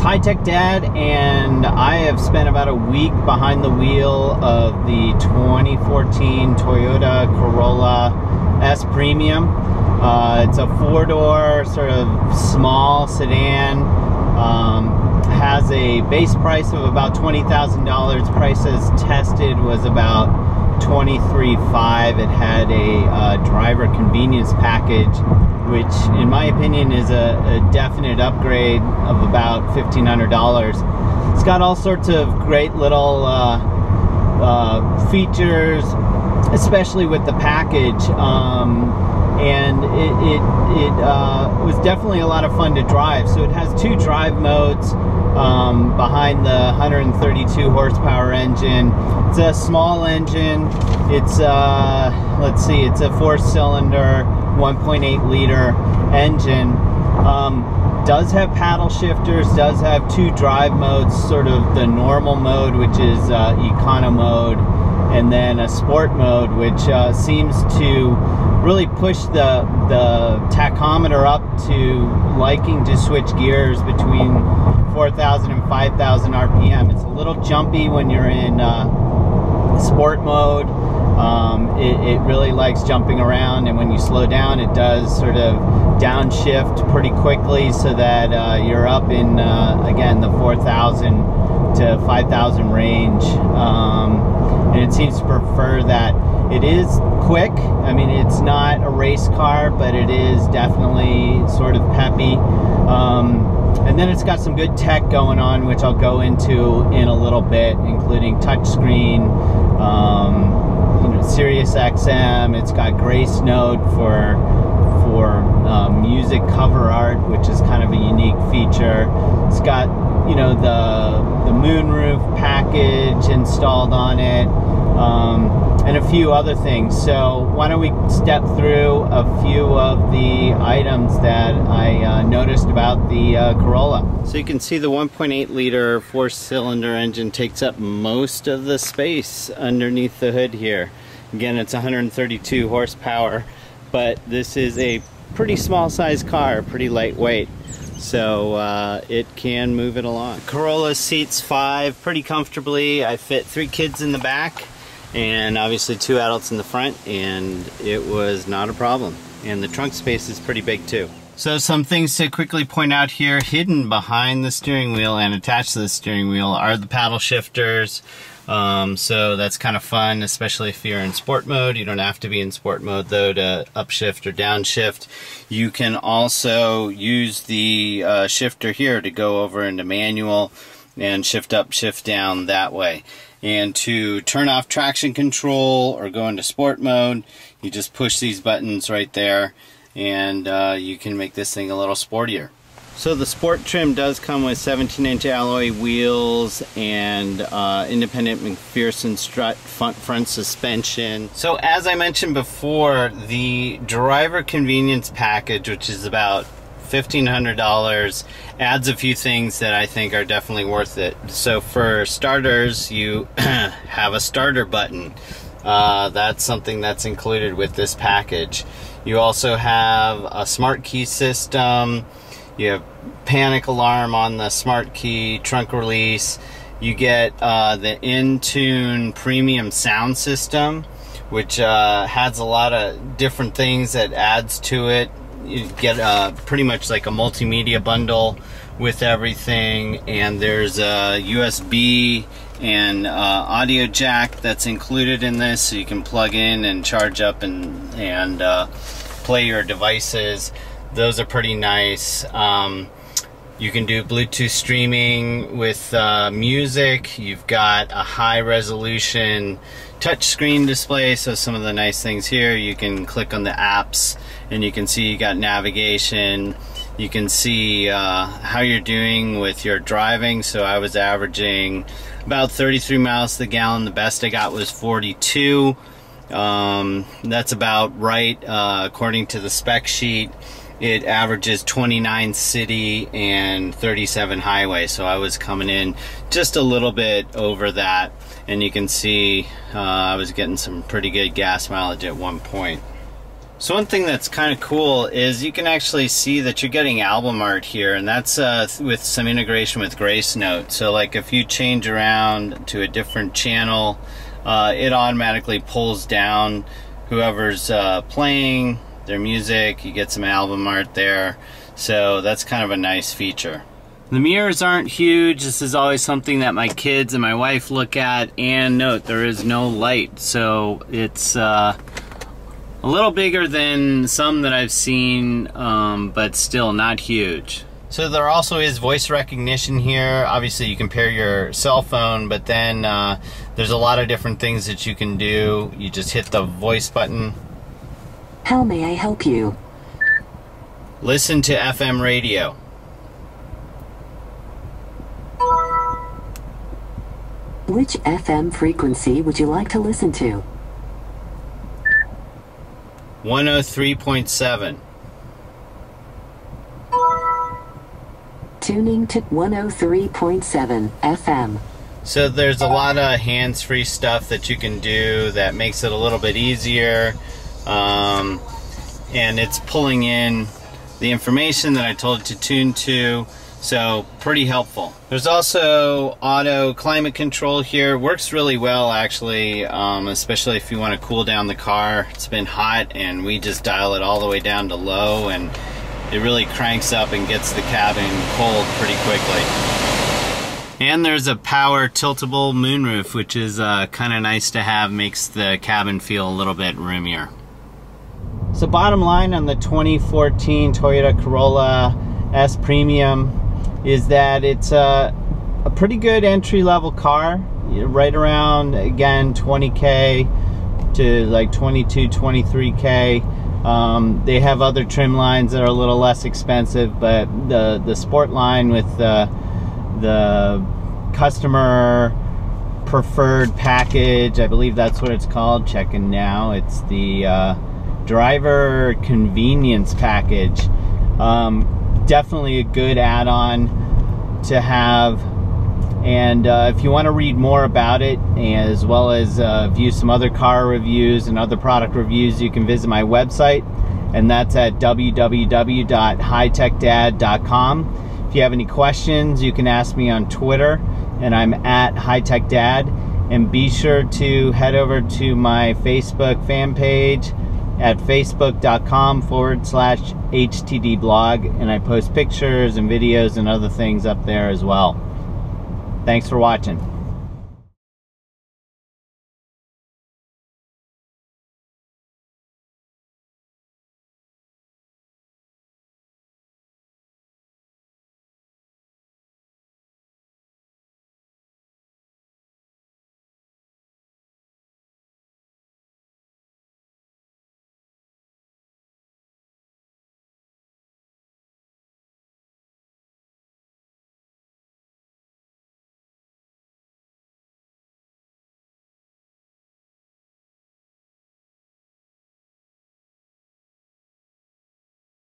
High Tech Dad, and I have spent about a week behind the wheel of the 2014 Toyota Corolla S Premium. It's a four-door, sort of small sedan. Has a base price of about $20,000. Price as tested was about $23,500. It had a driver convenience package, which in my opinion is a definite upgrade of about $1,500. It's got all sorts of great little features, especially with the package, and it was definitely a lot of fun to drive. So it has two drive modes behind the 132 horsepower engine. It's a small engine. It's let's see, it's a 4-cylinder 1.8 liter engine. Does have paddle shifters, does have two drive modes, sort of the normal mode, which is econo mode, and then a sport mode, which seems to really push the tachometer up to liking to switch gears between 4,000 and 5,000 RPM. It's a little jumpy when you're in sport mode. It really likes jumping around, and when you slow down, it does sort of downshift pretty quickly, so that you're up in again the 4,000 to 5,000 range, and it seems to prefer that. It is quick. I mean, it's not a race car, but it is definitely sort of peppy. And then it's got some good tech going on, which I'll go into in a little bit, including touchscreen, you know, Sirius XM. It's got Grace Note for music cover art, which is kind of a unique feature. It's got, you know, the moonroof package installed on it, and a few other things. So why don't we step through a few of the items that I noticed about the Corolla. So you can see the 1.8 liter 4-cylinder engine takes up most of the space underneath the hood here. Again, it's 132 horsepower, but this is a pretty small size car, pretty lightweight, so it can move it along. Corolla seats 5 pretty comfortably. I fit 3 kids in the back and obviously 2 adults in the front, and it was not a problem. And the trunk space is pretty big too. So some things to quickly point out here. Hidden behind the steering wheel and attached to the steering wheel are the paddle shifters. So that's kind of fun, especially if you're in sport mode. You don't have to be in sport mode though to upshift or downshift. You can also use the shifter here to go over into manual and shift up, shift down that way. And to turn off traction control or go into sport mode, you just push these buttons right there, and you can make this thing a little sportier. So the sport trim does come with 17-inch alloy wheels and independent McPherson strut front suspension. So as I mentioned before, the driver convenience package, which is about $1,500, adds a few things that I think are definitely worth it. So for starters, you have a starter button. That's something that's included with this package. You also have a smart key system. You have panic alarm on the smart key, trunk release. You get the InTune premium sound system, which has a lot of different things that adds to it. You get pretty much like a multimedia bundle with everything, and there's a USB and audio jack that's included in this, so you can plug in and charge up and play your devices. Those are pretty nice. You can do Bluetooth streaming with music. You've got a high resolution touchscreen display, so some of the nice things here, you can click on the apps and you can see you got navigation. You can see how you're doing with your driving. So I was averaging about 33 miles to the gallon. The best I got was 42. That's about right according to the spec sheet. It averages 29 city and 37 highway, so I was coming in just a little bit over that. and you can see I was getting some pretty good gas mileage at one point. So one thing that's kind of cool is you can actually see that you're getting album art here, and that's with some integration with Grace Note. So like if you change around to a different channel, it automatically pulls down whoever's playing their music. You get some album art there, so that's kind of a nice feature. The mirrors aren't huge. This is always something that my kids and my wife look at, and note there is no light, so it's a little bigger than some that I've seen, but still not huge. So there also is voice recognition here. Obviously you can pair your cell phone, but then there's a lot of different things that you can do. You just hit the voice button. How may I help you? Listen to FM radio. Which FM frequency would you like to listen to? 103.7. Tuning to 103.7 FM. So there's a lot of hands-free stuff that you can do that makes it a little bit easier, and it's pulling in the information that I told it to tune to, so pretty helpful. There's also auto climate control here. Works really well actually, especially if you want to cool down the car. It's been hot and we just dial it all the way down to low, and it really cranks up and gets the cabin cold pretty quickly. And there's a power tiltable moonroof, which is kind of nice to have, makes the cabin feel a little bit roomier. So bottom line on the 2014 Toyota Corolla S Premium is that it's a pretty good entry-level car, right around, again, 20K to like 22, 23K. They have other trim lines that are a little less expensive, but the sport line with the customer preferred package, I believe that's what it's called, checking now, it's the driver convenience package. Definitely a good add-on to have, and if you want to read more about it, as well as view some other car reviews and other product reviews, you can visit my website, and that's at www.hightechdad.com. If you have any questions, you can ask me on Twitter, and I'm at hightechdad, and be sure to head over to my Facebook fan page at facebook.com/HTD blog, and I post pictures and videos and other things up there as well. Thanks for watching.